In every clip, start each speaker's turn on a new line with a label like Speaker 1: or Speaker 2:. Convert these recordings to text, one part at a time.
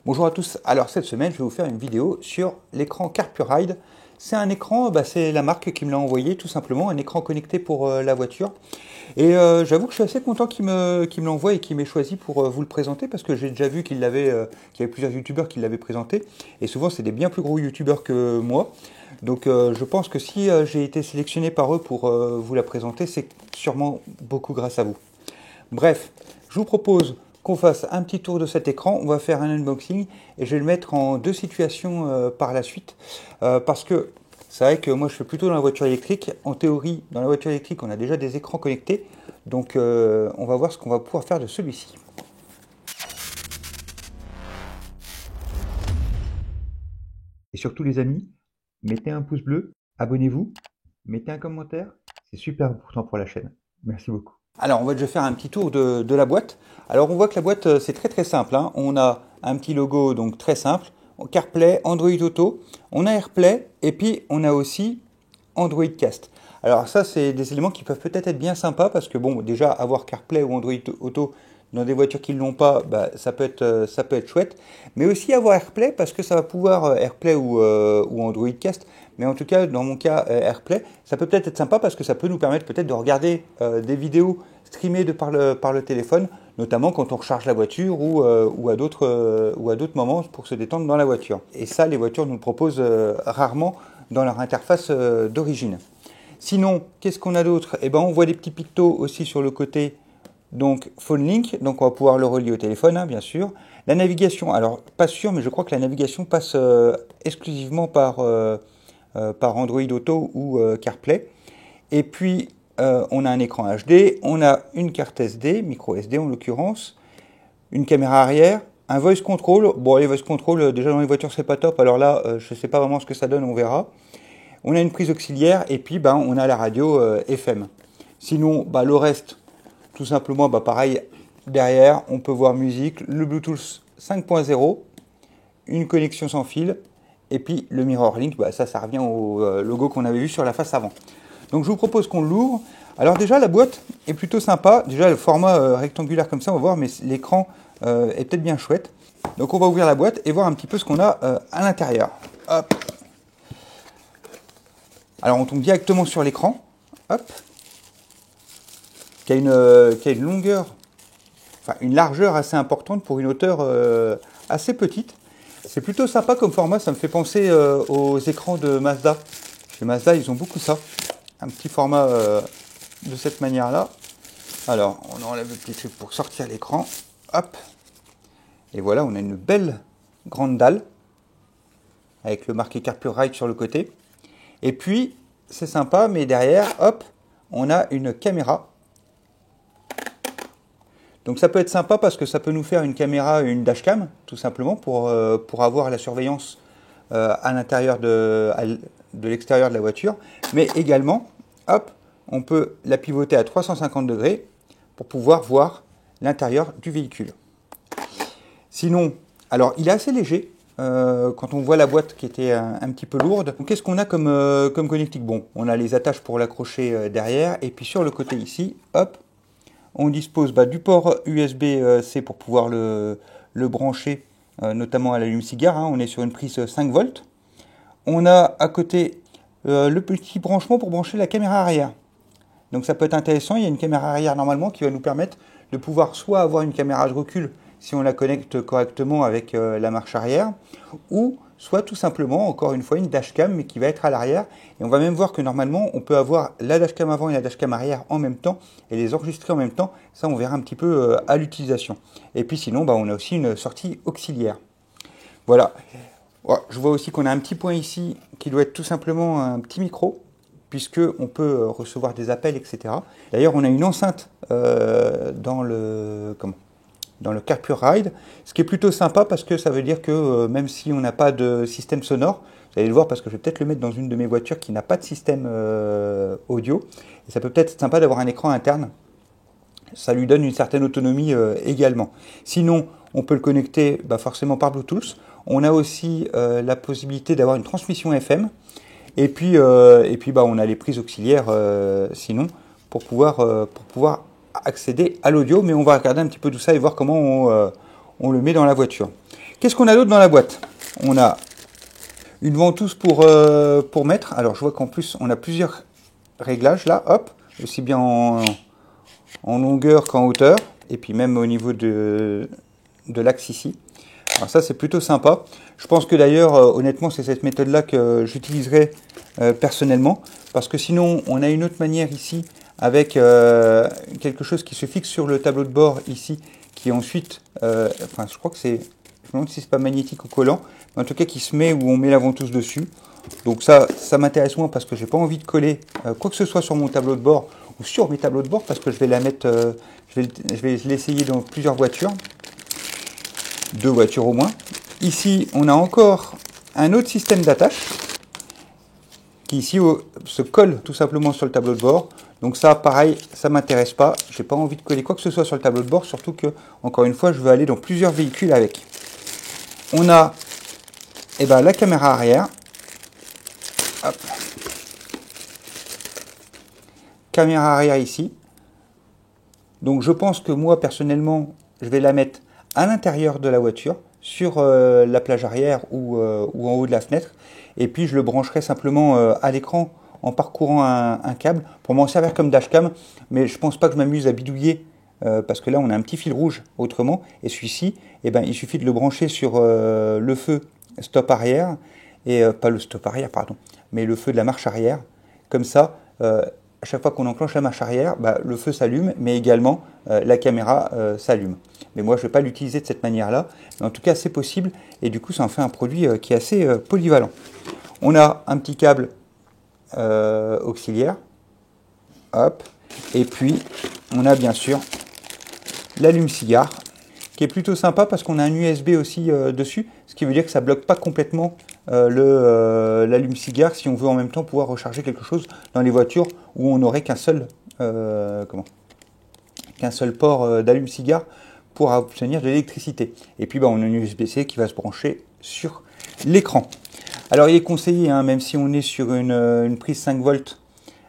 Speaker 1: Bonjour à tous, alors cette semaine je vais vous faire une vidéo sur l'écran CarPuRide. C'est un écran, c'est la marque qui me l'a envoyé tout simplement, un écran connecté pour la voiture. Et j'avoue que je suis assez content qu'il me l'envoie et qu'il m'ait choisi pour vous le présenter parce que j'ai déjà vu qu'il y avait plusieurs youtubeurs qui l'avaient présenté et souvent c'est des bien plus gros youtubeurs que moi. Donc je pense que si j'ai été sélectionné par eux pour vous la présenter, c'est sûrement beaucoup grâce à vous. Bref, je vous propose qu'on fasse un petit tour de cet écran, on va faire un unboxing et je vais le mettre en deux situations par la suite parce que c'est vrai que moi je suis plutôt dans la voiture électrique. En théorie, dans la voiture électrique, on a déjà des écrans connectés, donc on va voir ce qu'on va pouvoir faire de celui-ci. Et surtout les amis, mettez un pouce bleu, abonnez-vous, mettez un commentaire, c'est super important pour la chaîne. Merci beaucoup. Alors on va déjà faire un petit tour de la boîte. Alors on voit que la boîte c'est très simple, hein. On a un petit logo donc très simple, CarPlay, Android Auto, on a AirPlay et puis on a aussi Android Cast. Alors ça c'est des éléments qui peuvent peut-être être bien sympas parce que bon déjà avoir CarPlay ou Android Auto dans des voitures qui ne l'ont pas, ça peut être chouette. Mais aussi avoir AirPlay parce que ça va pouvoir AirPlay ou Android Cast. Mais en tout cas, dans mon cas, AirPlay, ça peut peut-être être sympa parce que ça peut nous permettre peut-être de regarder des vidéos streamées par le téléphone, notamment quand on recharge la voiture ou à d'autres moments pour se détendre dans la voiture. Et ça, les voitures nous le proposent rarement dans leur interface d'origine. Sinon, qu'est-ce qu'on a d'autre? Eh ben, on voit des petits pictos aussi sur le côté. Donc Phone Link, donc on va pouvoir le relier au téléphone, hein, bien sûr. La navigation, alors pas sûr, mais je crois que la navigation passe exclusivement par Android Auto ou CarPlay. Et puis on a un écran HD, on a une carte SD, micro SD en l'occurrence, une caméra arrière, un voice control. Bon, les voice control, déjà dans les voitures c'est pas top, alors là je ne sais pas vraiment ce que ça donne, on verra. On a une prise auxiliaire et puis on a la radio FM. Sinon, le reste, tout simplement, pareil, derrière, on peut voir musique, le Bluetooth 5.0, une connexion sans fil, et puis le MirrorLink, ça revient au logo qu'on avait vu sur la face avant. Donc je vous propose qu'on l'ouvre. Alors déjà, la boîte est plutôt sympa. Déjà, le format rectangulaire comme ça, on va voir, mais l'écran est peut-être bien chouette. Donc on va ouvrir la boîte et voir un petit peu ce qu'on a à l'intérieur. Hop. Alors on tombe directement sur l'écran. Hop. Qui a une longueur, une largeur assez importante pour une hauteur assez petite. C'est plutôt sympa comme format, ça me fait penser aux écrans de Mazda. Chez Mazda, ils ont beaucoup ça. Un petit format de cette manière-là. Alors, on enlève le petit truc pour sortir l'écran. Hop. Et voilà, on a une belle grande dalle avec le marqué CarPuRide sur le côté. Et puis, c'est sympa, mais derrière, hop, on a une caméra. Donc ça peut être sympa parce que ça peut nous faire une caméra, une dashcam, tout simplement, pour avoir la surveillance à l'intérieur de l'extérieur de la voiture. Mais également, hop, on peut la pivoter à 350 degrés pour pouvoir voir l'intérieur du véhicule. Sinon, alors il est assez léger quand on voit la boîte qui était un petit peu lourde. Qu'est-ce qu'on a comme connectique? Bon, on a les attaches pour l'accrocher derrière et puis sur le côté ici, hop, on dispose du port USB-C pour pouvoir le brancher, notamment à l'allume-cigare. Hein. On est sur une prise 5 volts. On a à côté le petit branchement pour brancher la caméra arrière. Donc ça peut être intéressant. Il y a une caméra arrière normalement qui va nous permettre de pouvoir soit avoir une caméra de recul si on la connecte correctement avec la marche arrière, ou soit tout simplement, encore une fois, une dashcam, mais qui va être à l'arrière. Et on va même voir que normalement, on peut avoir la dashcam avant et la dashcam arrière en même temps, et les enregistrer en même temps. Ça, on verra un petit peu à l'utilisation. Et puis sinon, on a aussi une sortie auxiliaire. Voilà. Je vois aussi qu'on a un petit point ici, qui doit être tout simplement un petit micro, puisqu'on peut recevoir des appels, etc. D'ailleurs, on a une enceinte dans le CarPuRide, ce qui est plutôt sympa parce que ça veut dire que même si on n'a pas de système sonore, vous allez le voir parce que je vais peut-être le mettre dans une de mes voitures qui n'a pas de système audio, et ça peut peut-être être sympa d'avoir un écran interne, ça lui donne une certaine autonomie également. Sinon, on peut le connecter forcément par Bluetooth, on a aussi la possibilité d'avoir une transmission FM, et puis on a les prises auxiliaires sinon pour pouvoir accéder à l'audio, mais on va regarder un petit peu tout ça et voir comment on le met dans la voiture. Qu'est-ce qu'on a d'autre dans la boîte? On a une ventouse pour mettre. Alors je vois qu'en plus on a plusieurs réglages là, hop, aussi bien en longueur qu'en hauteur, et puis même au niveau de l'axe ici. Alors ça c'est plutôt sympa. Je pense que d'ailleurs honnêtement c'est cette méthode là que j'utiliserai personnellement, parce que sinon on a une autre manière ici avec quelque chose qui se fixe sur le tableau de bord ici, qui ensuite, enfin je crois que c'est, je me demande si c'est pas magnétique ou collant, mais en tout cas qui se met où on met la ventouse dessus. Donc ça m'intéresse moins parce que j'ai pas envie de coller quoi que ce soit sur mon tableau de bord ou sur mes tableaux de bord, parce que je vais la mettre, je vais l'essayer dans plusieurs voitures, 2 voitures au moins. Ici on a encore un autre système d'attache qui ici se colle tout simplement sur le tableau de bord. Donc ça pareil, ça m'intéresse pas, j'ai pas envie de coller quoi que ce soit sur le tableau de bord, surtout que encore une fois je veux aller dans plusieurs véhicules avec. On a la caméra arrière. Hop. Caméra arrière ici. Donc je pense que moi personnellement je vais la mettre à l'intérieur de la voiture, sur la plage arrière ou en haut de la fenêtre, et puis je le brancherai simplement à l'écran en parcourant un câble pour m'en servir comme dashcam, mais je pense pas que je m'amuse à bidouiller parce que là on a un petit fil rouge autrement, et celui-ci il suffit de le brancher sur le feu stop arrière, et pas le stop arrière pardon, mais le feu de la marche arrière. Comme ça à chaque fois qu'on enclenche la marche arrière, le feu s'allume, mais également la caméra s'allume. Mais moi, je ne vais pas l'utiliser de cette manière-là. Mais en tout cas, c'est possible. Et du coup, ça en fait un produit qui est assez polyvalent. On a un petit câble auxiliaire. Hop. Et puis, on a bien sûr l'allume-cigare, qui est plutôt sympa parce qu'on a un USB aussi dessus. Ce qui veut dire que ça ne bloque pas complètement l'allume-cigare si on veut en même temps pouvoir recharger quelque chose dans les voitures où on n'aurait qu'un seul port d'allume-cigare pour obtenir de l'électricité. Et puis on a une USB-C qui va se brancher sur l'écran. Alors il est conseillé, même si on est sur une prise 5 volts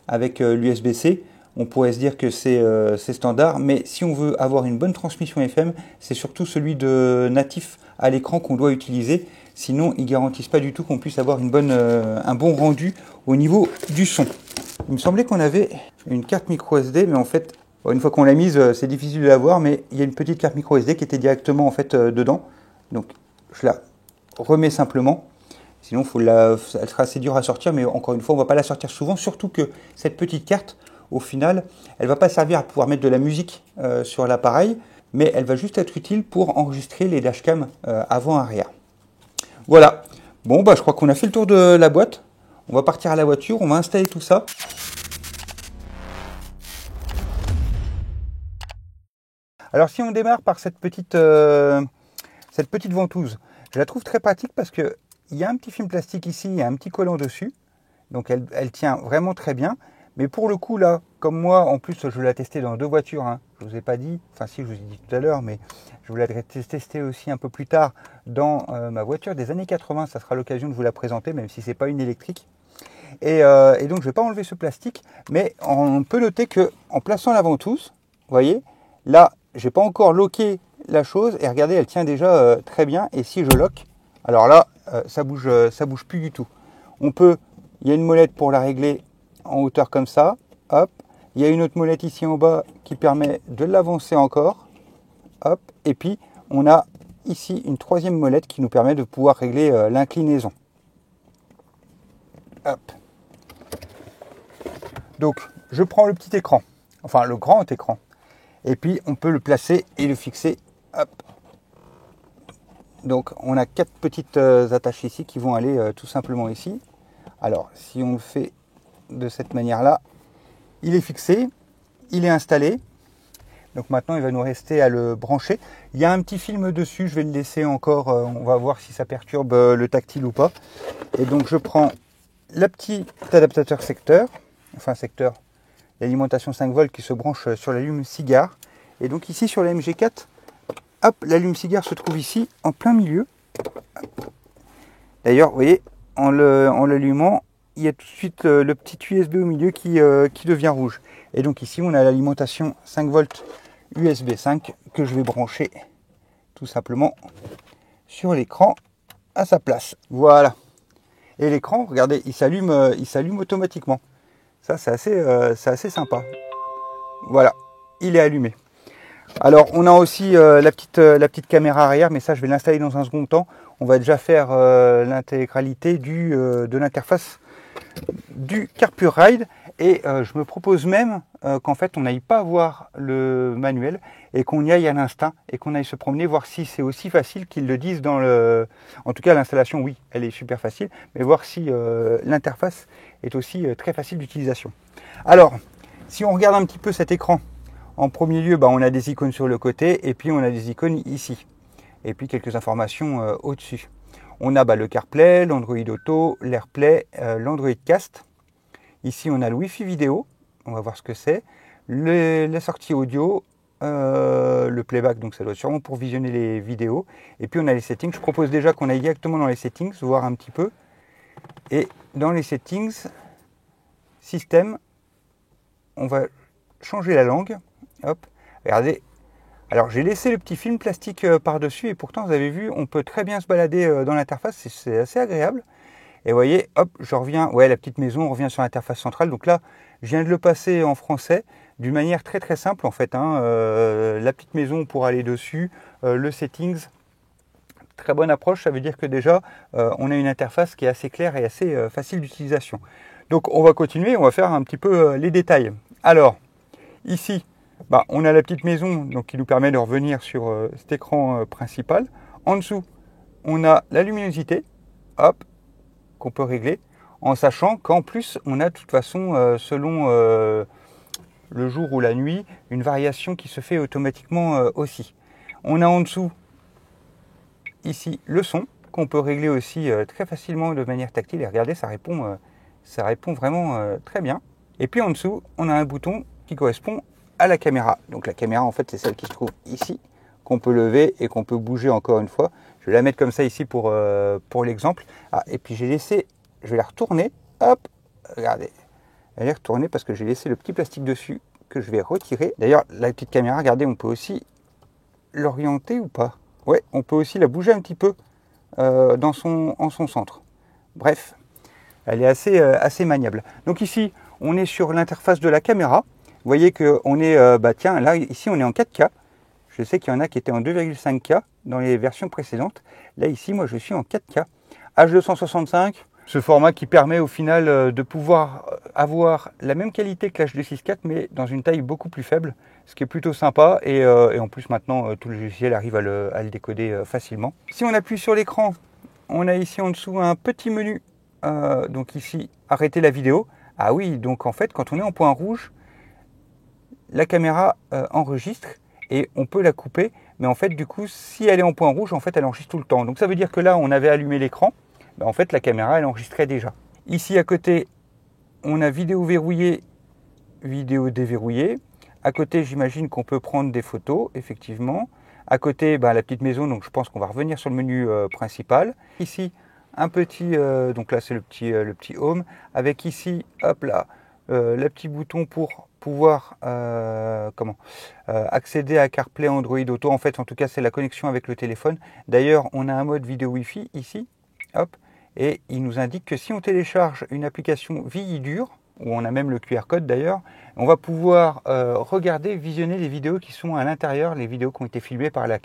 Speaker 1: avec l'USB-C, on pourrait se dire que c'est standard, mais si on veut avoir une bonne transmission FM, c'est surtout celui de natif à l'écran qu'on doit utiliser. Sinon, ils ne garantissent pas du tout qu'on puisse avoir un bon rendu au niveau du son. Il me semblait qu'on avait une carte micro SD, mais en fait, une fois qu'on l'a mise, c'est difficile de la voir, mais il y a une petite carte micro SD qui était directement en fait dedans. Donc, je la remets simplement. Sinon, elle sera assez dure à sortir, mais encore une fois, on ne va pas la sortir souvent, surtout que cette petite carte, au final, elle ne va pas servir à pouvoir mettre de la musique sur l'appareil, mais elle va juste être utile pour enregistrer les dashcams avant-arrière. Voilà, bon je crois qu'on a fait le tour de la boîte. On va partir à la voiture, on va installer tout ça. Alors si on démarre par cette petite ventouse, je la trouve très pratique parce qu'il y a un petit film plastique ici, il y a un petit collant dessus. Donc elle tient vraiment très bien. Mais pour le coup là, comme moi, en plus je l'ai testé dans 2 voitures, je ne vous ai pas dit, enfin si je vous ai dit tout à l'heure, mais je voulais tester aussi un peu plus tard dans ma voiture des années 80, ça sera l'occasion de vous la présenter, même si ce n'est pas une électrique. Et donc je ne vais pas enlever ce plastique, mais on peut noter qu'en plaçant la ventouse, vous voyez, là je n'ai pas encore locké la chose, et regardez, elle tient déjà très bien, et si je lock, alors là ça bouge plus du tout. Il y a une molette pour la régler en hauteur comme ça, hop, il y a une autre molette ici en bas qui permet de l'avancer encore, hop, et puis on a ici une 3e molette qui nous permet de pouvoir régler l'inclinaison. Hop. Donc je prends le petit écran, enfin le grand écran, et puis on peut le placer et le fixer, hop. Donc on a 4 petites attaches ici qui vont aller tout simplement ici. Alors si on le fait de cette manière-là, il est fixé, il est installé. Donc maintenant, il va nous rester à le brancher. Il y a un petit film dessus, je vais le laisser encore, on va voir si ça perturbe le tactile ou pas. Et donc je prends le petit adaptateur secteur, l'alimentation 5 volts qui se branche sur l'allume-cigare. Et donc ici sur la MG4, hop, l'allume-cigare se trouve ici, en plein milieu. D'ailleurs, vous voyez, en l'allumant, il y a tout de suite le petit USB au milieu qui devient rouge. Et donc ici, on a l'alimentation 5 volts USB 5 que je vais brancher tout simplement sur l'écran à sa place. Voilà. Et l'écran, regardez, il s'allume automatiquement. Ça, c'est assez sympa. Voilà, il est allumé. Alors, on a aussi la petite caméra arrière, mais ça, je vais l'installer dans un second temps. On va déjà faire l'intégralité de l'interface du CarPureRide. Et je me propose même qu'en fait, on n'aille pas voir le manuel et qu'on y aille à l'instinct et qu'on aille se promener, voir si c'est aussi facile qu'ils le disent dans le... En tout cas, l'installation, oui, elle est super facile, mais voir si l'interface est aussi très facile d'utilisation. Alors, si on regarde un petit peu cet écran, en premier lieu, on a des icônes sur le côté et puis on a des icônes ici. Et puis quelques informations au-dessus. On a le CarPlay, l'Android Auto, l'AirPlay, l'Android Cast. Ici, on a le Wi-Fi vidéo. On va voir ce que c'est. La sortie audio, le playback, donc ça doit être sûrement pour visionner les vidéos. Et puis, on a les settings. Je propose déjà qu'on aille directement dans les settings, voir un petit peu. Et dans les settings, système, on va changer la langue. Hop, regardez. Alors, j'ai laissé le petit film plastique par-dessus et pourtant, vous avez vu, on peut très bien se balader dans l'interface. C'est assez agréable. Et vous voyez, hop, je reviens, ouais, la petite maison, on revient sur l'interface centrale. Donc là, je viens de le passer en français d'une manière très très simple en fait. La petite maison pour aller dessus, le settings, très bonne approche. Ça veut dire que déjà, on a une interface qui est assez claire et assez facile d'utilisation. Donc on va continuer, on va faire un petit peu les détails. Alors, ici, on a la petite maison donc, qui nous permet de revenir sur cet écran principal. En dessous, on a la luminosité, hop, qu'on peut régler, en sachant qu'en plus, on a de toute façon, selon le jour ou la nuit, une variation qui se fait automatiquement aussi. On a en dessous, ici, le son, qu'on peut régler aussi très facilement de manière tactile. Et regardez, ça répond vraiment très bien. Et puis en dessous, on a un bouton qui correspond à la caméra. Donc la caméra, en fait, c'est celle qui se trouve ici, qu'on peut lever et qu'on peut bouger encore une fois. Je vais la mettre comme ça ici pour l'exemple. Ah, et puis je vais la retourner. Hop, regardez. Elle est retournée parce que j'ai laissé le petit plastique dessus que je vais retirer. D'ailleurs, la petite caméra, regardez, on peut aussi l'orienter ou pas. Ouais, on peut aussi la bouger un petit peu en son centre. Bref, elle est assez maniable. Donc ici, on est sur l'interface de la caméra. Vous voyez qu'on est, tiens, là, ici, on est en 4K. Je sais qu'il y en a qui étaient en 2,5K dans les versions précédentes. Là, ici, moi, je suis en 4K. H265, ce format qui permet au final de pouvoir avoir la même qualité que l'H264, mais dans une taille beaucoup plus faible, ce qui est plutôt sympa. Et en plus, maintenant, tout le logiciel arrive à le décoder facilement. Si on appuie sur l'écran, on a ici en dessous un petit menu. Donc ici, arrêter la vidéo. Ah oui, donc en fait, quand on est en point rouge, la caméra enregistre. Et on peut la couper, mais en fait, du coup, si elle est en point rouge, en fait, elle enregistre tout le temps. Donc, ça veut dire que là, on avait allumé l'écran, en fait, la caméra, elle enregistrait déjà. Ici, à côté, on a vidéo verrouillée, vidéo déverrouillée. À côté, j'imagine qu'on peut prendre des photos, effectivement. À côté, la petite maison, donc je pense qu'on va revenir sur le menu principal. Ici, un petit, donc là, c'est le petit home, avec ici, hop là, le petit bouton pour pouvoir accéder à CarPlay, Android Auto. En fait, en tout cas, c'est la connexion avec le téléphone. D'ailleurs, on a un mode vidéo Wi-Fi ici, hop, et il nous indique que si on télécharge une application ViDure, où on a même le QR code d'ailleurs, on va pouvoir regarder, visionner les vidéos qui sont à l'intérieur, les vidéos qui ont été filmées par les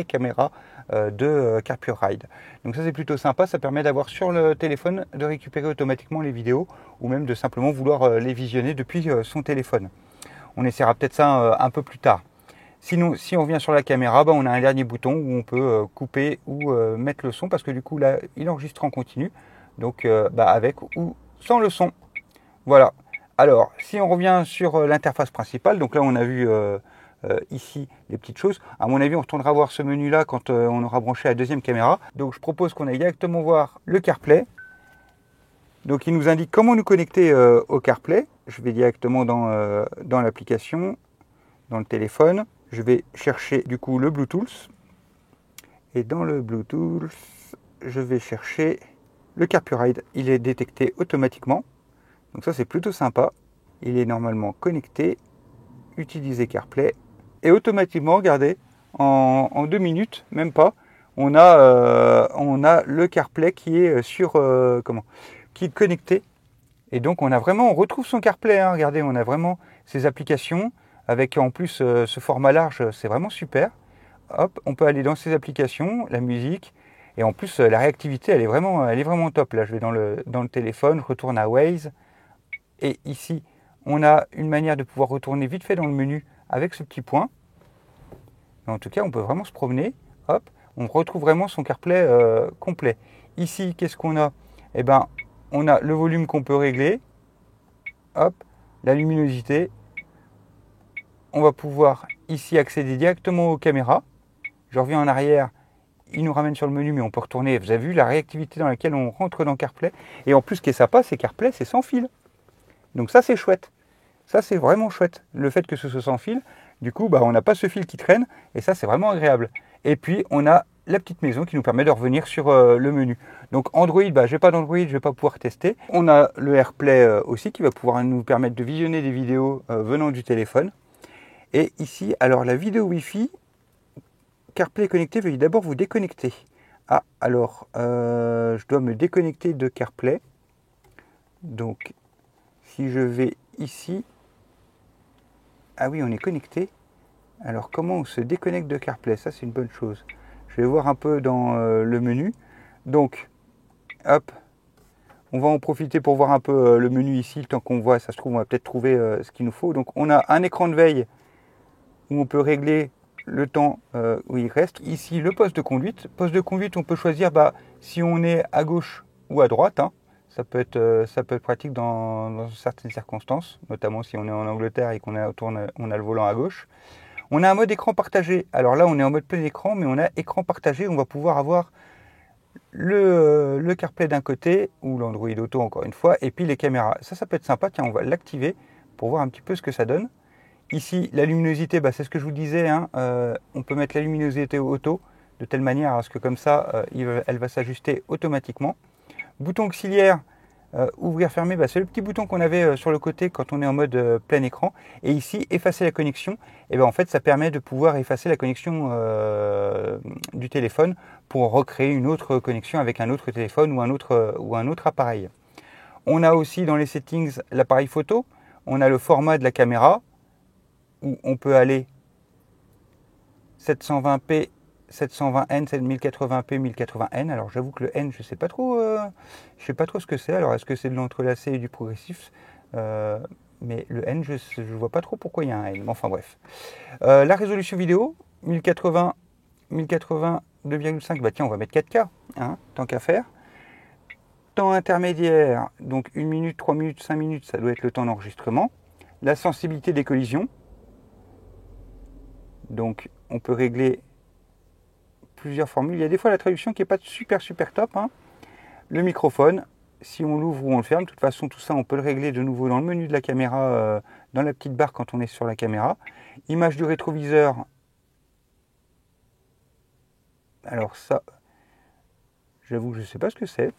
Speaker 1: caméras de CarPureRide. Donc ça c'est plutôt sympa, ça permet d'avoir sur le téléphone de récupérer automatiquement les vidéos ou même de simplement vouloir les visionner depuis son téléphone. On essaiera peut-être ça un peu plus tard. Sinon, si on revient sur la caméra, on a un dernier bouton où on peut couper ou mettre le son parce que du coup là il enregistre en continu, donc avec ou sans le son. Voilà. Alors, si on revient sur l'interface principale, donc là on a vu ici les petites choses. À mon avis, on retournera voir ce menu-là quand on aura branché la deuxième caméra. Donc je propose qu'on aille directement voir le CarPlay. Donc il nous indique comment nous connecter au CarPlay. Je vais directement dans l'application, dans le téléphone. Je vais chercher du coup le Bluetooth. Et dans le Bluetooth, je vais chercher le CarPureRide. Il est détecté automatiquement. Donc ça c'est plutôt sympa. Il est normalement connecté. Utiliser CarPlay. Et automatiquement, regardez, en 2 minutes, même pas, on a le CarPlay qui est qui est connecté. Et donc on retrouve son CarPlay, hein. Regardez, on a vraiment ces applications avec en plus ce format large, c'est vraiment super. Hop, on peut aller dans ces applications, la musique, et en plus la réactivité elle est vraiment top. Là je vais dans le téléphone, je retourne à Waze, et ici on a une manière de pouvoir retourner vite fait dans le menu avec ce petit point. Mais en tout cas on peut vraiment se promener, hop, on retrouve vraiment son CarPlay complet. Ici qu'est-ce qu'on a? Eh ben on a le volume qu'on peut régler, hop, la luminosité. On va pouvoir ici accéder directement aux caméras. Je reviens en arrière, il nous ramène sur le menu, mais on peut retourner. Vous avez vu la réactivité dans laquelle on rentre dans CarPlay. Et en plus, ce qui est sympa, c'est CarPlay, c'est sans fil. Donc ça, c'est chouette. Ça, c'est vraiment chouette. Le fait que ce soit sans fil, du coup, on n'a pas ce fil qui traîne. Et ça, c'est vraiment agréable. Et puis, on a la petite maison qui nous permet de revenir sur le menu. Donc Android, j'ai pas d'Android, je vais pas pouvoir tester. On a le AirPlay aussi qui va pouvoir nous permettre de visionner des vidéos venant du téléphone. Et ici, alors la vidéo Wi-Fi, CarPlay connecté, veuillez d'abord vous déconnecter. Ah, alors, je dois me déconnecter de CarPlay. Donc, si je vais ici... Ah oui, on est connecté. Alors, comment on se déconnecte de CarPlay? Ça, c'est une bonne chose. Je vais voir un peu dans le menu. Donc, hop, on va en profiter pour voir un peu le menu ici. Le temps qu'on voit, ça se trouve, on va peut-être trouver ce qu'il nous faut. Donc, on a un écran de veille où on peut régler le temps où il reste. Ici, le poste de conduite. Poste de conduite, on peut choisir si on est à gauche ou à droite. Hein. Ça peut être pratique dans certaines circonstances, notamment si on est en Angleterre et qu'on on a le volant à gauche. On a un mode écran partagé. Alors là, on est en mode plein écran, mais on a écran partagé. On va pouvoir avoir le CarPlay d'un côté, ou l'Android Auto encore une fois, et puis les caméras. Ça peut être sympa. Tiens, on va l'activer pour voir un petit peu ce que ça donne. Ici, la luminosité, c'est ce que je vous disais, hein, on peut mettre la luminosité auto de telle manière à ce que comme ça, elle va s'ajuster automatiquement. Bouton auxiliaire, ouvrir, fermer, c'est le petit bouton qu'on avait sur le côté quand on est en mode plein écran. Et ici, effacer la connexion, et en fait, ça permet de pouvoir effacer la connexion du téléphone pour recréer une autre connexion avec un autre téléphone ou un autre appareil. On a aussi dans les settings l'appareil photo, on a le format de la caméra, où on peut aller 720p, 720n, 1080p, 1080n. Alors j'avoue que le N, je sais pas trop ce que c'est. Alors est-ce que c'est de l'entrelacé et du progressif mais le N, je vois pas trop pourquoi il y a un N. Enfin bref. La résolution vidéo, 1080, 2,5. Tiens, on va mettre 4K, hein, tant qu'à faire. Temps intermédiaire, donc 1 minute, 3 minutes, 5 minutes, ça doit être le temps d'enregistrement. La sensibilité des collisions. Donc, on peut régler plusieurs formules. Il y a des fois la traduction qui n'est pas super top. Hein. Le microphone, si on l'ouvre ou on le ferme, de toute façon, tout ça, on peut le régler de nouveau dans le menu de la caméra, dans la petite barre quand on est sur la caméra. Image du rétroviseur. Alors ça, j'avoue que je ne sais pas ce que c'est.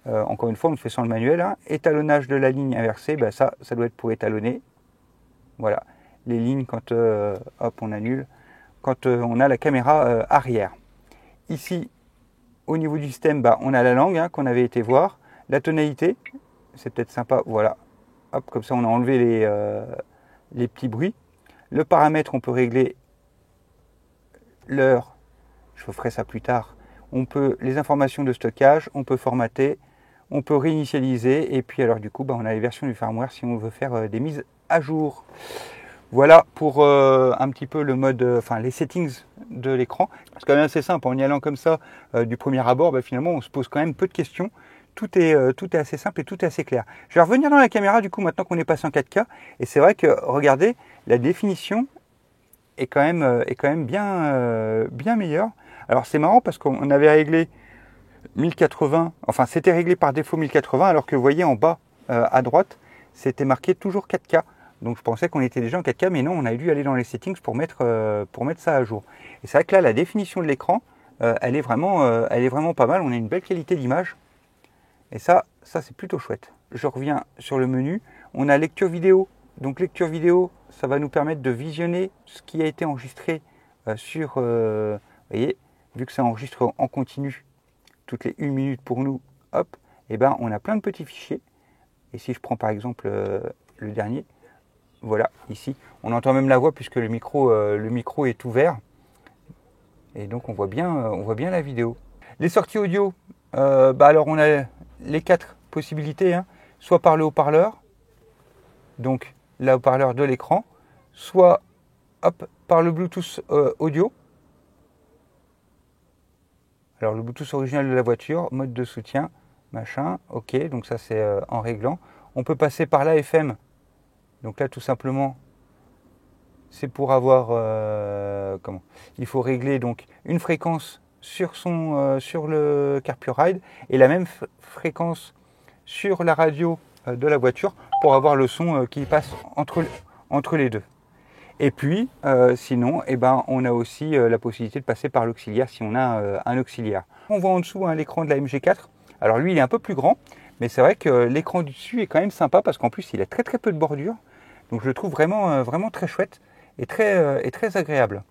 Speaker 1: Encore une fois, on le fait sans le manuel. Hein. Étalonnage de la ligne inversée, ça doit être pour étalonner. Voilà. Les lignes quand on annule, quand on a la caméra arrière. Ici, au niveau du système, on a la langue qu'on avait été voir, la tonalité, c'est peut-être sympa, voilà. Hop, comme ça on a enlevé les petits bruits. Le paramètre, on peut régler l'heure, je vous ferai ça plus tard. On peut les informations de stockage, on peut formater, on peut réinitialiser, et puis alors du coup, on a les versions du firmware si on veut faire des mises à jour. Voilà pour un petit peu le mode, les settings de l'écran. C'est quand même assez simple, en y allant comme ça du premier abord, finalement on se pose quand même peu de questions. Tout est assez simple et tout est assez clair. Je vais revenir dans la caméra du coup maintenant qu'on est passé en 4K. Et c'est vrai que, regardez, la définition est quand même bien meilleure. Alors c'est marrant parce qu'on avait réglé 1080, c'était réglé par défaut 1080, alors que vous voyez en bas à droite, c'était marqué toujours 4K. Donc je pensais qu'on était déjà en 4K, mais non, on a dû aller dans les settings pour mettre ça à jour. Et c'est vrai que là, la définition de l'écran, elle est vraiment pas mal. On a une belle qualité d'image. Et ça c'est plutôt chouette. Je reviens sur le menu. On a lecture vidéo. Donc lecture vidéo, ça va nous permettre de visionner ce qui a été enregistré vous voyez, vu que ça enregistre en continu toutes les 1 minute pour nous, hop, et ben on a plein de petits fichiers. Et si je prends par exemple le dernier, voilà, ici, on entend même la voix puisque le micro est ouvert. Et donc on voit bien la vidéo. Les sorties audio, alors on a les 4 possibilités, hein, soit par le haut-parleur, donc le haut-parleur de l'écran, soit hop, par le Bluetooth audio. Alors le Bluetooth original de la voiture, mode de soutien, machin, ok, donc ça c'est en réglant. On peut passer par l'AFM, donc là tout simplement c'est pour avoir il faut régler donc une fréquence sur le CarPureRide et la même fréquence sur la radio de la voiture pour avoir le son qui passe entre les deux. Et puis sinon on a aussi la possibilité de passer par l'auxiliaire si on a un auxiliaire. On voit en dessous l'écran de la MG4. Alors lui il est un peu plus grand, mais c'est vrai que l'écran du dessus est quand même sympa parce qu'en plus il a très peu de bordure. Donc je le trouve vraiment très chouette et très agréable.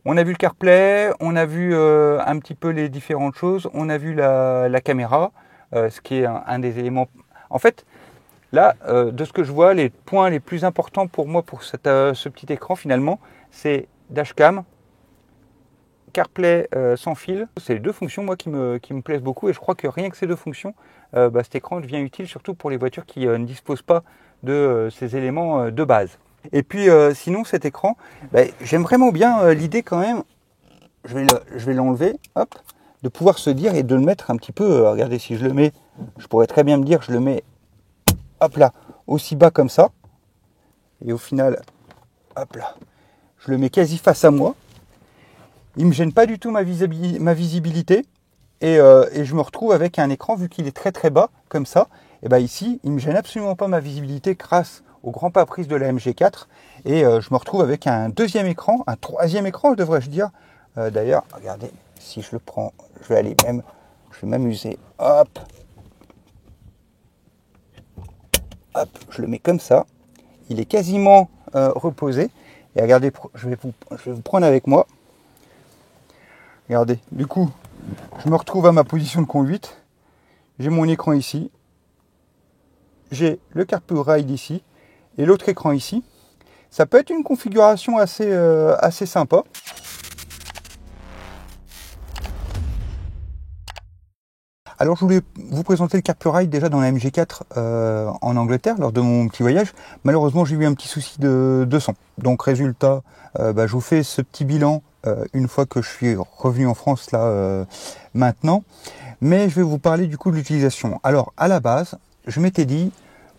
Speaker 1: On a vu le CarPlay, on a vu un petit peu les différentes choses, on a vu la caméra, ce qui est un des éléments. En fait, là, de ce que je vois, les points les plus importants pour moi pour ce petit écran finalement, c'est dashcam, CarPlay sans fil. C'est les 2 fonctions moi qui me plaisent beaucoup et je crois que rien que ces 2 fonctions, cet écran devient utile surtout pour les voitures qui ne disposent pas de ces éléments de base. Et puis sinon cet écran, j'aime vraiment bien l'idée quand même, je vais l'enlever, hop, de pouvoir se dire et de le mettre un petit peu, regardez si je le mets, je pourrais très bien me dire je le mets, hop là, aussi bas comme ça, et au final, hop là, je le mets quasi face à moi, il ne me gêne pas du tout ma visibilité, et je me retrouve avec un écran, vu qu'il est très bas, comme ça, et ici, il ne me gêne absolument pas ma visibilité grâce au grand pare-brise de la MG4 et je me retrouve avec un 2e écran, un 3e écran devrais-je dire. D'ailleurs, regardez, si je le prends, je vais m'amuser, hop, je le mets comme ça, il est quasiment reposé et regardez, je vais vous prendre avec moi, regardez, du coup, je me retrouve à ma position de conduite, j'ai mon écran ici, j'ai le CarPureRide ici, et l'autre écran ici. Ça peut être une configuration assez sympa. Alors je voulais vous présenter le CarPureRide déjà dans la MG4 en Angleterre lors de mon petit voyage. Malheureusement j'ai eu un petit souci de son. Donc résultat, je vous fais ce petit bilan une fois que je suis revenu en France là maintenant. Mais je vais vous parler du coup de l'utilisation. Alors à la base, je m'étais dit,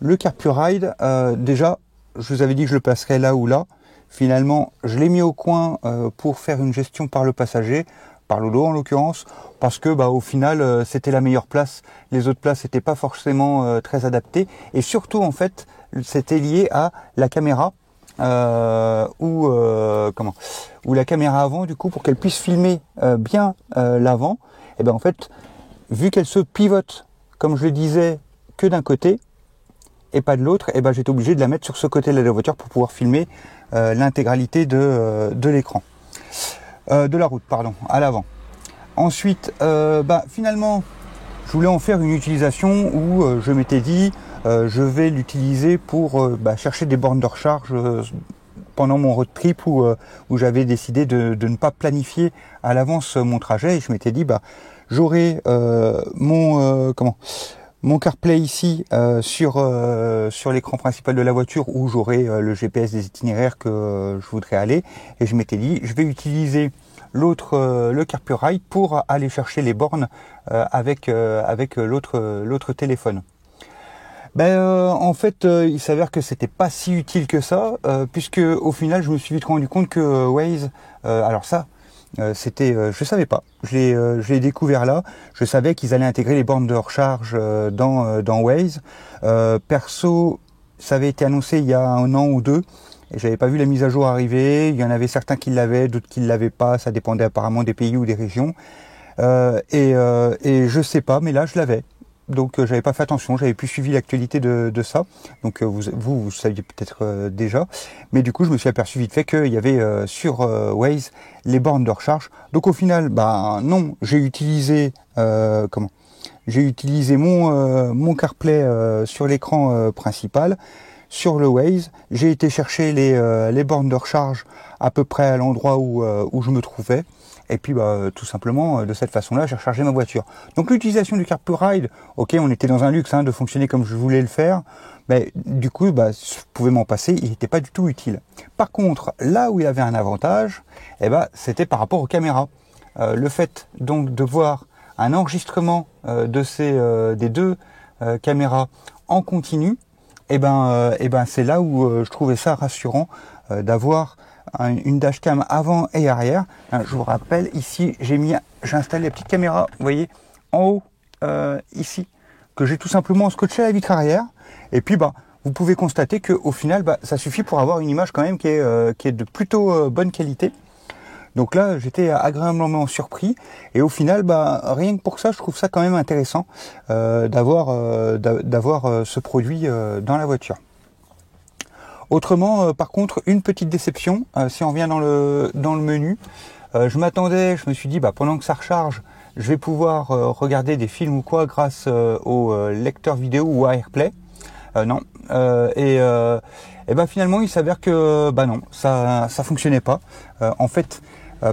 Speaker 1: le CarPureRide, déjà, je vous avais dit que je le placerais là ou là. Finalement, je l'ai mis au coin pour faire une gestion par le passager, par le dos en l'occurrence, parce que au final, c'était la meilleure place. Les autres places n'étaient pas forcément très adaptées. Et surtout, en fait, c'était lié à la caméra, ou la caméra avant, du coup, pour qu'elle puisse filmer bien l'avant. Et en fait, vu qu'elle se pivote, comme je le disais, que d'un côté, et pas de l'autre, j'étais obligé de la mettre sur ce côté de la voiture pour pouvoir filmer l'intégralité de l'écran, de la route, pardon, à l'avant. Ensuite, finalement, je voulais en faire une utilisation où je m'étais dit, je vais l'utiliser pour chercher des bornes de recharge pendant mon road trip où j'avais décidé de ne pas planifier à l'avance mon trajet, et je m'étais dit, j'aurai mon CarPlay ici sur l'écran principal de la voiture où j'aurai le GPS des itinéraires que je voudrais aller. Et je m'étais dit, je vais utiliser le CarPureRide pour aller chercher les bornes avec l'autre téléphone. En fait, il s'avère que c'était pas si utile que ça, puisque au final, je me suis vite rendu compte que Waze, alors ça, je savais pas. Je l'ai découvert là. Je savais qu'ils allaient intégrer les bornes de recharge dans Waze. Perso, ça avait été annoncé il y a 1 an ou 2. Et j'avais pas vu la mise à jour arriver. Il y en avait certains qui l'avaient, d'autres qui l'avaient pas. Ça dépendait apparemment des pays ou des régions. Et je sais pas, mais là je l'avais. donc j'avais pas fait attention, j'avais plus suivi l'actualité de ça, donc vous saviez peut-être déjà, mais du coup je me suis aperçu vite fait qu'il y avait sur Waze les bornes de recharge. Donc au final, bah non, j'ai utilisé mon CarPlay sur l'écran principal. Sur le Waze, j'ai été chercher les bornes de recharge à peu près à l'endroit où je me trouvais. Et puis tout simplement, de cette façon-là, j'ai rechargé ma voiture. Donc l'utilisation du CarPlay, ok, on était dans un luxe de fonctionner comme je voulais le faire, mais du coup, je pouvais m'en passer, il n'était pas du tout utile. Par contre, là où il y avait un avantage, c'était par rapport aux caméras. Le fait donc de voir un enregistrement des deux caméras en continu, c'est là où je trouvais ça rassurant d'avoir une dashcam avant et arrière. Je vous rappelle, ici, j'ai installé la petite caméra, vous voyez, en haut, ici, que j'ai tout simplement scotché à la vitre arrière. Et puis, vous pouvez constater qu'au final, ça suffit pour avoir une image quand même qui est de plutôt bonne qualité. Donc là, j'étais agréablement surpris. Et au final, rien que pour ça, je trouve ça quand même intéressant d'avoir ce produit dans la voiture. Autrement, par contre, une petite déception, si on revient dans le menu, je me suis dit, pendant que ça recharge, je vais pouvoir regarder des films ou quoi grâce au lecteur vidéo ou à AirPlay. Non. Finalement, il s'avère que, non, ça fonctionnait pas. En fait,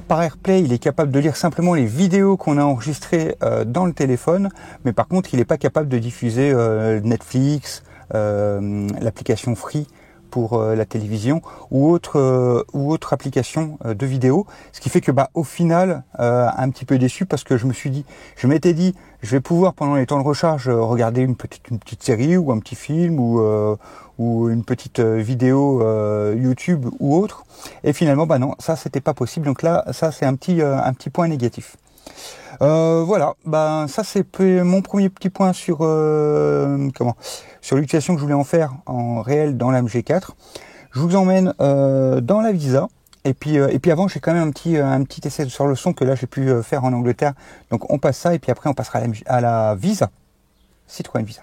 Speaker 1: par AirPlay, il est capable de lire simplement les vidéos qu'on a enregistrées dans le téléphone, mais par contre, il n'est pas capable de diffuser Netflix, l'application Free pour la télévision ou autre application de vidéo, ce qui fait que au final un petit peu déçu parce que je m'étais dit je vais pouvoir pendant les temps de recharge regarder une petite série ou un petit film ou une petite vidéo YouTube ou autre, et finalement non, ça c'était pas possible. Donc là, ça c'est un petit point négatif. Voilà, ça c'est mon premier petit point sur l'utilisation que je voulais en faire en réel dans la MG4. Je vous emmène dans la Visa, et puis avant j'ai quand même un petit essai sur le son que là j'ai pu faire en Angleterre. Donc on passe ça et puis après on passera à la Visa, Citroën Visa.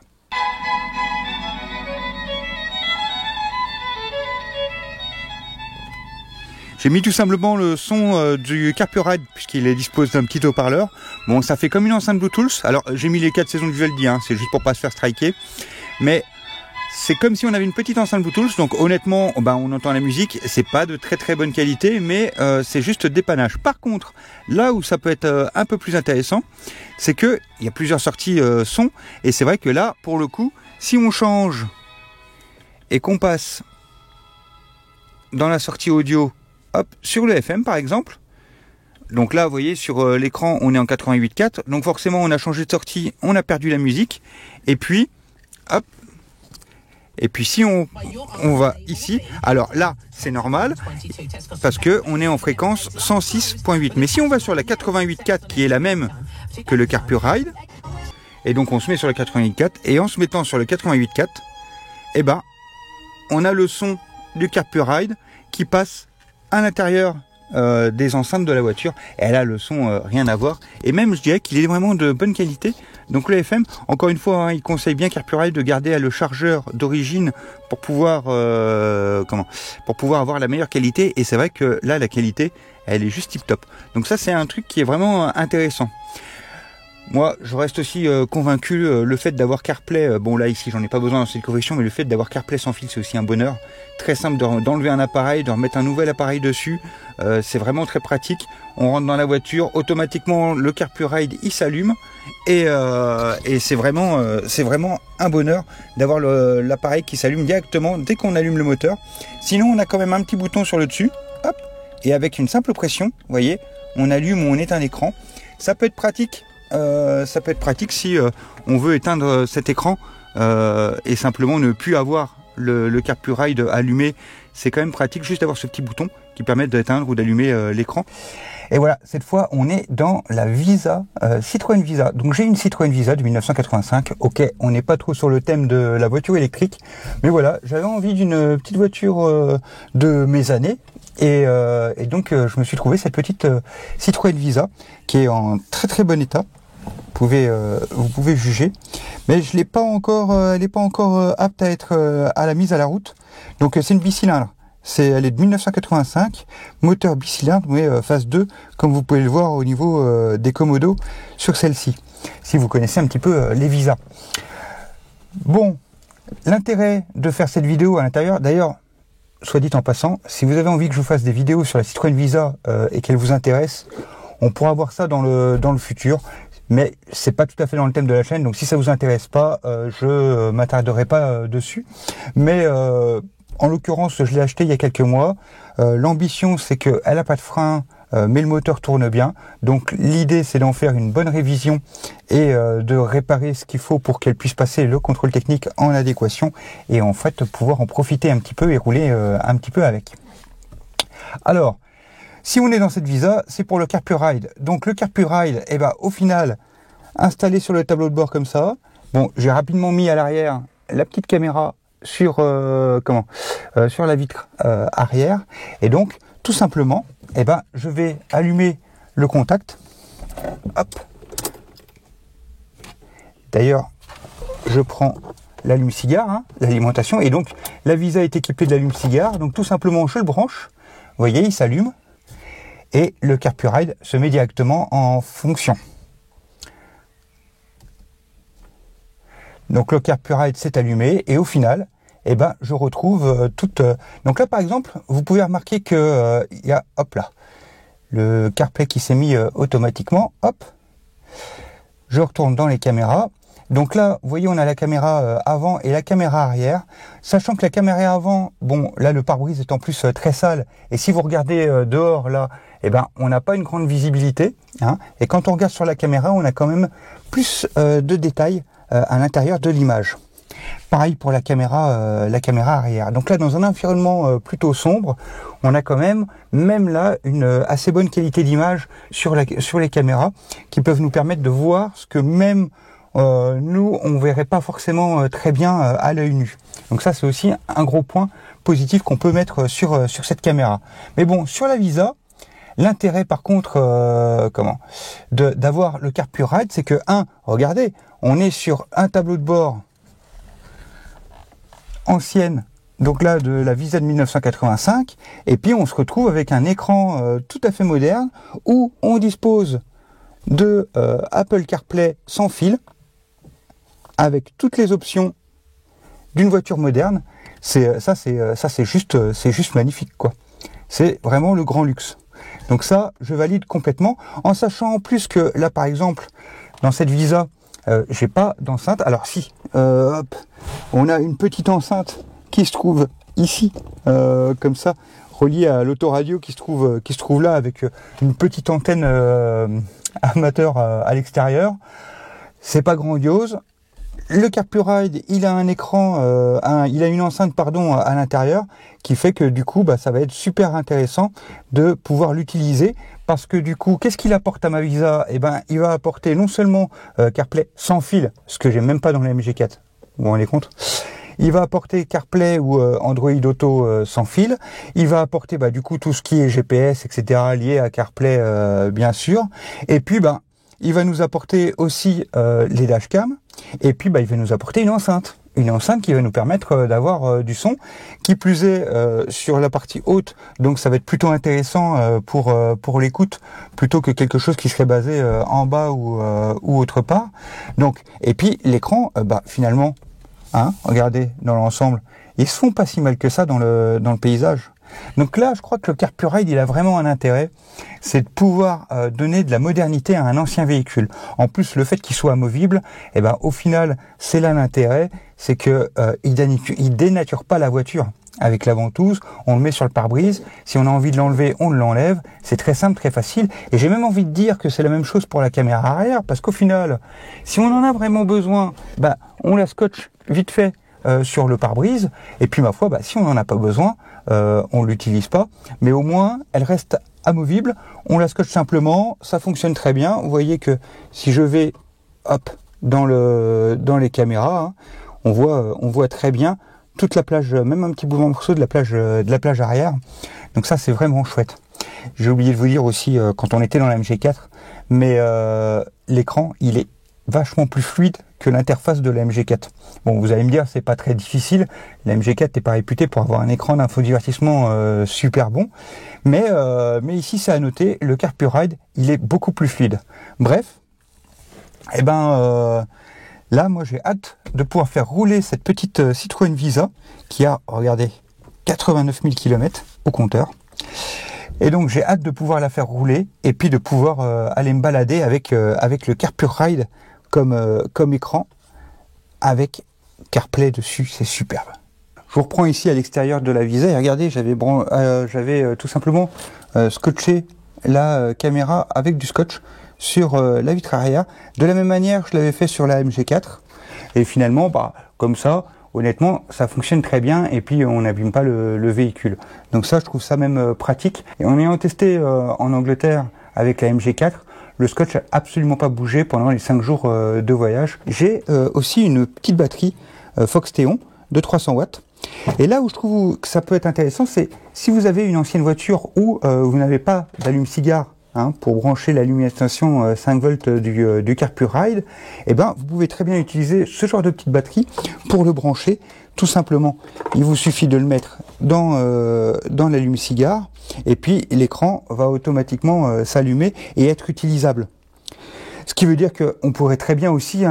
Speaker 1: J'ai mis tout simplement le son du CarPlay puisqu'il dispose d'un petit haut-parleur. Bon, ça fait comme une enceinte Bluetooth. Alors, j'ai mis les 4 saisons de Vivaldi, c'est juste pour pas se faire striker. Mais c'est comme si on avait une petite enceinte Bluetooth. Donc, honnêtement, on entend la musique. C'est pas de très très bonne qualité, mais c'est juste dépannage. Par contre, là où ça peut être un peu plus intéressant, c'est que il y a plusieurs sorties son. Et c'est vrai que là, pour le coup, si on change et qu'on passe dans la sortie audio, hop, sur le FM par exemple, donc là vous voyez sur l'écran on est en 88.4, donc forcément on a changé de sortie, on a perdu la musique, et puis hop, et puis si on va ici, alors là c'est normal parce que on est en fréquence 106.8, mais si on va sur la 88.4 qui est la même que le CarPlay, et donc on se met sur la 88.4, et en se mettant sur le 88.4, on a le son du CarPlay qui passe à l'intérieur des enceintes de la voiture, et là le son rien à voir, et même je dirais qu'il est vraiment de bonne qualité. Donc le FM, encore une fois, il conseille bien CarPlay de garder le chargeur d'origine pour pouvoir avoir la meilleure qualité, et c'est vrai que là la qualité elle est juste tip top. Donc ça c'est un truc qui est vraiment intéressant. Moi, je reste aussi convaincu, le fait d'avoir CarPlay, bon là ici j'en ai pas besoin dans cette correction, mais le fait d'avoir CarPlay sans fil c'est aussi un bonheur. Très simple d'enlever un appareil, de remettre un nouvel appareil dessus, c'est vraiment très pratique. On rentre dans la voiture, automatiquement le CarPlay il s'allume, et c'est vraiment un bonheur d'avoir l'appareil qui s'allume directement dès qu'on allume le moteur. Sinon on a quand même un petit bouton sur le dessus, hop, et avec une simple pression, vous voyez, on allume ou on éteint l'écran. Ça peut être pratique. Si on veut éteindre cet écran et simplement ne plus avoir le CarPlay allumé. C'est quand même pratique juste d'avoir ce petit bouton qui permet d'éteindre ou d'allumer l'écran. Et voilà, cette fois on est dans la Visa, Citroën Visa. Donc j'ai une Citroën Visa de 1985. Ok, on n'est pas trop sur le thème de la voiture électrique, mais voilà, j'avais envie d'une petite voiture de mes années. Et donc je me suis trouvé cette petite Citroën Visa qui est en très très bon état.
Speaker 2: vous pouvez juger. Mais je l'ai pas encore, elle n'est pas encore apte à être à la mise à la route. Donc c'est une bicylindre. Elle est de 1985, moteur bicylindre, mais phase 2, comme vous pouvez le voir au niveau des commodos sur celle-ci, si vous connaissez un petit peu les Visa. Bon, l'intérêt de faire cette vidéo à l'intérieur, d'ailleurs, soit dit en passant, si vous avez envie que je vous fasse des vidéos sur la Citroën Visa et qu'elle vous intéresse, on pourra voir ça dans le futur. Mais c'est pas tout à fait dans le thème de la chaîne, donc si ça vous intéresse pas, je m'attarderai pas dessus. Mais en l'occurrence, je l'ai acheté il y a quelques mois. L'ambition, c'est qu'elle n'a pas de frein, mais le moteur tourne bien. Donc l'idée, c'est d'en faire une bonne révision et de réparer ce qu'il faut pour qu'elle puisse passer le contrôle technique en adéquation et en fait pouvoir en profiter un petit peu et rouler un petit peu avec. Alors, si on est dans cette Visa, c'est pour le CarPuRide. Donc le CarPuRide, eh ben, au final, installé sur le tableau de bord comme ça. Bon, j'ai rapidement mis à l'arrière la petite caméra sur sur la vitre arrière. Et donc, tout simplement, eh ben, je vais allumer le contact. Hop. D'ailleurs, je prends l'allume-cigare, hein, l'alimentation. Et donc, la Visa est équipée de l'allume-cigare. Donc, tout simplement, je le branche. Vous voyez, il s'allume. Et le CarPuRide se met directement en fonction. Donc le CarPuRide s'est allumé et au final, eh ben, je retrouve toute... Donc là par exemple, vous pouvez remarquer que il y a, hop là, le CarPlay qui s'est mis automatiquement, hop. Je retourne dans les caméras. Donc là, vous voyez, on a la caméra avant et la caméra arrière. Sachant que la caméra avant, bon, là le pare-brise est en plus très sale. Et si vous regardez dehors là, eh ben, on n'a pas une grande visibilité. Hein, et quand on regarde sur la caméra, on a quand même plus de détails à l'intérieur de l'image. Pareil pour la caméra arrière. Donc là, dans un environnement plutôt sombre, on a quand même là, une assez bonne qualité d'image sur les caméras qui peuvent nous permettre de voir ce que même nous, on verrait pas forcément très bien à l'œil nu. Donc ça, c'est aussi un gros point positif qu'on peut mettre sur cette caméra. Mais bon, sur la Visa, l'intérêt par contre d'avoir le CarPuRide, c'est que regardez, on est sur un tableau de bord ancienne, donc là de la Visa de 1985, et puis on se retrouve avec un écran tout à fait moderne où on dispose de Apple CarPlay sans fil avec toutes les options d'une voiture moderne. C'est juste magnifique quoi. C'est vraiment le grand luxe. Donc ça, je valide complètement, en sachant en plus que là, par exemple, dans cette Visa, j'ai pas d'enceinte. Alors si, hop, on a une petite enceinte qui se trouve ici, comme ça, reliée à l'autoradio qui se trouve là avec une petite antenne amateur à l'extérieur. C'est pas grandiose. Le CarPuRide, il a un écran, il a une enceinte pardon à l'intérieur qui fait que du coup, ça va être super intéressant de pouvoir l'utiliser parce que du coup, qu'est-ce qu'il apporte à ma Visa? Eh ben, il va apporter non seulement CarPlay sans fil, ce que j'ai même pas dans la MG4. Vous vous rendez compte? Il va apporter CarPlay ou Android Auto sans fil. Il va apporter du coup tout ce qui est GPS, etc. lié à CarPlay bien sûr. Et puis il va nous apporter aussi les dashcams. Et puis il va nous apporter une enceinte qui va nous permettre d'avoir du son, qui plus est sur la partie haute, donc ça va être plutôt intéressant pour l'écoute, plutôt que quelque chose qui serait basé en bas ou autre part. Donc, et puis l'écran, finalement, regardez dans l'ensemble, ils se font pas si mal que ça dans le paysage. Donc là, je crois que le CarPuRide, il a vraiment un intérêt, c'est de pouvoir donner de la modernité à un ancien véhicule. En plus, le fait qu'il soit amovible, au final, c'est là l'intérêt, c'est que il dénature pas la voiture avec la ventouse, on le met sur le pare-brise, si on a envie de l'enlever, on l'enlève, c'est très simple, très facile, et j'ai même envie de dire que c'est la même chose pour la caméra arrière, parce qu'au final, si on en a vraiment besoin, on la scotche vite fait sur le pare-brise, et puis ma foi, si on n'en a pas besoin, on l'utilise pas, mais au moins elle reste amovible, on la scotche simplement, ça fonctionne très bien. Vous voyez que si je vais dans les caméras, on voit très bien toute la plage, même un petit morceau de la plage arrière. Donc ça, c'est vraiment chouette. J'ai oublié de vous dire aussi quand on était dans la MG4, mais l'écran il est vachement plus fluide que l'interface de la MG4. Bon, vous allez me dire, c'est pas très difficile. La MG4 n'est pas réputée pour avoir un écran d'infodivertissement super bon. Mais ici, c'est à noter, le CarPureRide, il est beaucoup plus fluide. Bref, là, moi, j'ai hâte de pouvoir faire rouler cette petite Citroën Visa qui a, regardez, 89 000 km au compteur. Et donc, j'ai hâte de pouvoir la faire rouler et puis de pouvoir aller me balader avec le CarPureRide comme écran avec CarPlay dessus. C'est superbe. Je vous reprends ici à l'extérieur de la Visa et regardez, j'avais tout simplement scotché la caméra avec du scotch sur la vitre arrière. De la même manière, je l'avais fait sur la MG4. Et finalement, comme ça, honnêtement, ça fonctionne très bien et puis on n'abîme pas le véhicule. Donc ça, je trouve ça même pratique. Et en ayant testé en Angleterre avec la MG4, le scotch n'a absolument pas bougé pendant les 5 jours de voyage. J'ai aussi une petite batterie Foxtéon de 300 watts. Et là où je trouve que ça peut être intéressant, c'est si vous avez une ancienne voiture où vous n'avez pas d'allume-cigare pour brancher l'alimentation 5 volts du CarPureRide, vous pouvez très bien utiliser ce genre de petite batterie pour le brancher. Tout simplement, il vous suffit de le mettre dans l'allume-cigare et puis l'écran va automatiquement s'allumer et être utilisable. Ce qui veut dire qu'on pourrait très bien aussi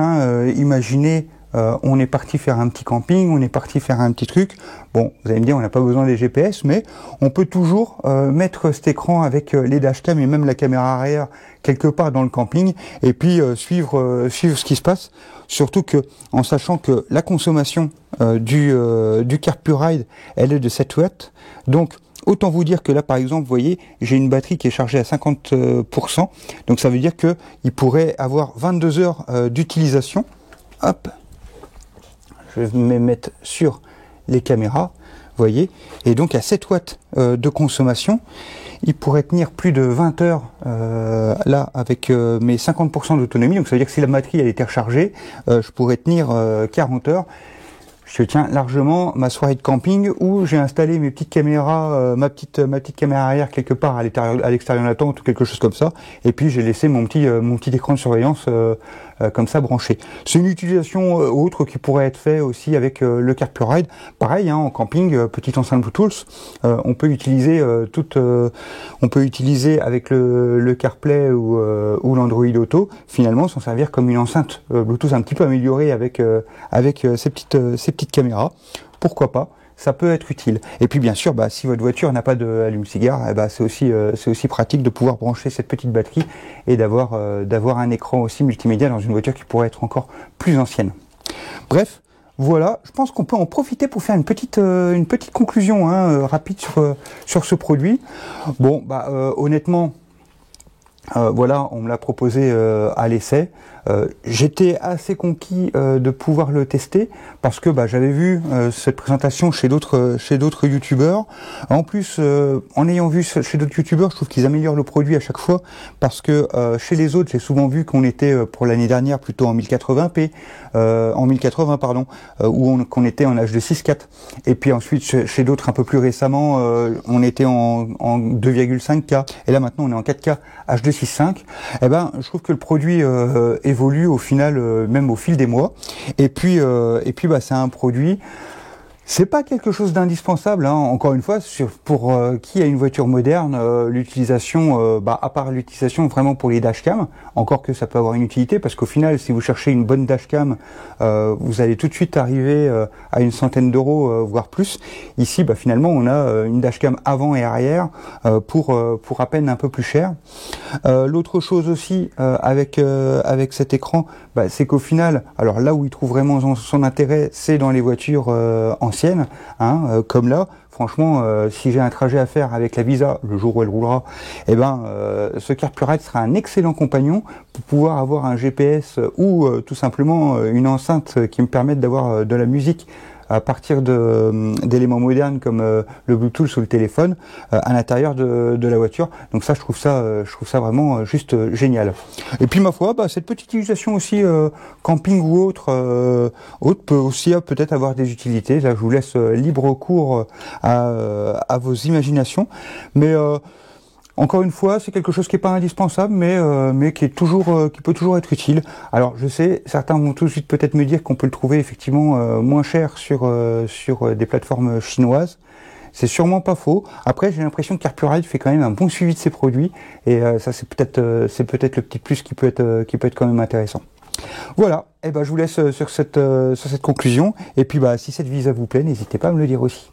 Speaker 2: imaginer on est parti faire un petit camping, on est parti faire un petit truc. Bon, vous allez me dire, on n'a pas besoin des GPS, mais on peut toujours mettre cet écran avec les dashcams et même la caméra arrière quelque part dans le camping et puis suivre ce qui se passe. Surtout que, en sachant que la consommation du CarPureRide, elle est de 7 watts. Donc, autant vous dire que là, par exemple, vous voyez, j'ai une batterie qui est chargée à 50%. Donc, ça veut dire qu'il pourrait avoir 22 heures d'utilisation. Hop. Je vais me mettre sur les caméras, vous voyez, et donc à 7 watts de consommation, il pourrait tenir plus de 20 heures là avec mes 50% d'autonomie, donc ça veut dire que si la batterie elle était rechargée, je pourrais tenir 40 heures. Je tiens largement ma soirée de camping où j'ai installé mes petites caméras, ma petite caméra arrière quelque part à l'extérieur de la tente ou quelque chose comme ça, et puis j'ai laissé mon petit écran de surveillance comme ça branché. C'est une utilisation autre qui pourrait être fait aussi avec le CarPureRide. Pareil, en camping, petite enceinte Bluetooth, on peut utiliser avec le CarPlay ou l'Android Auto, finalement s'en servir comme une enceinte Bluetooth un petit peu améliorée avec ces petites caméras. Pourquoi pas? Ça peut être utile. Et puis bien sûr, si votre voiture n'a pas d'allume-cigare, c'est aussi pratique de pouvoir brancher cette petite batterie et d'avoir un écran aussi multimédia dans une voiture qui pourrait être encore plus ancienne. Bref, voilà, je pense qu'on peut en profiter pour faire une petite conclusion rapide sur ce produit. Bon, honnêtement, voilà, on me l'a proposé à l'essai. J'étais assez conquis de pouvoir le tester parce que j'avais vu cette présentation chez d'autres youtubeurs. En plus, en ayant vu chez d'autres youtubeurs, je trouve qu'ils améliorent le produit à chaque fois parce que chez les autres, j'ai souvent vu qu'on était pour l'année dernière plutôt en 1080p, en 1080 pardon, qu'on était en HD 6.4. Et puis ensuite chez d'autres un peu plus récemment, on était en 2,5K. Et là maintenant on est en 4K HD 6.5. Je trouve que le produit évolue au final, même au fil des mois. Et puis c'est un produit. C'est pas quelque chose d'indispensable, encore une fois, pour qui a une voiture moderne, l'utilisation, à part l'utilisation vraiment pour les dashcams, encore que ça peut avoir une utilité, parce qu'au final, si vous cherchez une bonne dashcam, vous allez tout de suite arriver à une centaine d'euros, voire plus. Ici, finalement, on a une dashcam avant et arrière pour à peine un peu plus cher. L'autre chose aussi avec cet écran, c'est qu'au final, alors là où il trouve vraiment son intérêt, c'est dans les voitures anciennes, comme là. Franchement, si j'ai un trajet à faire avec la Visa, le jour où elle roulera, ce CarPureRide sera un excellent compagnon pour pouvoir avoir un GPS ou tout simplement une enceinte qui me permette d'avoir de la musique à partir d'éléments modernes comme le Bluetooth ou le téléphone à l'intérieur de la voiture. Donc ça, je trouve ça vraiment juste génial. Et puis ma foi, cette petite utilisation aussi camping ou autre peut aussi peut-être avoir des utilités. Là, je vous laisse libre cours à vos imaginations. Mais Encore une fois, c'est quelque chose qui n'est pas indispensable, mais qui peut toujours être utile. Alors, je sais, certains vont tout de suite peut-être me dire qu'on peut le trouver effectivement moins cher sur des plateformes chinoises. C'est sûrement pas faux. Après, j'ai l'impression que Carpuride fait quand même un bon suivi de ses produits, et ça, c'est peut-être le petit plus qui peut être quand même intéressant. Voilà. Et ben, je vous laisse sur cette conclusion. Et puis, si cette visa vous plaît, n'hésitez pas à me le dire aussi.